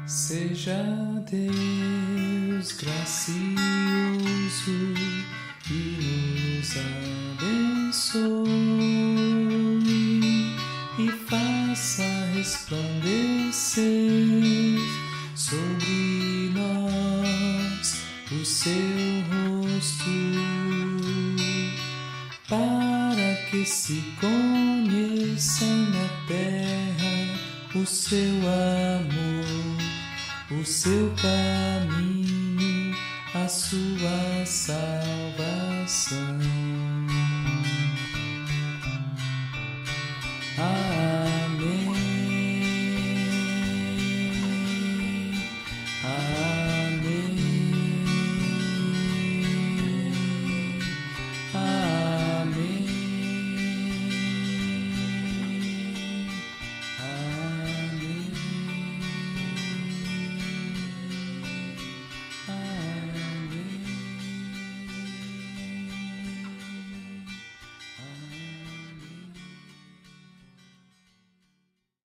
Seja Deus gracioso e nos abençoe e faça resplandecer sobre nós o seu rosto, para que se conheça na terra o seu amor, o seu caminho, a sua salvação.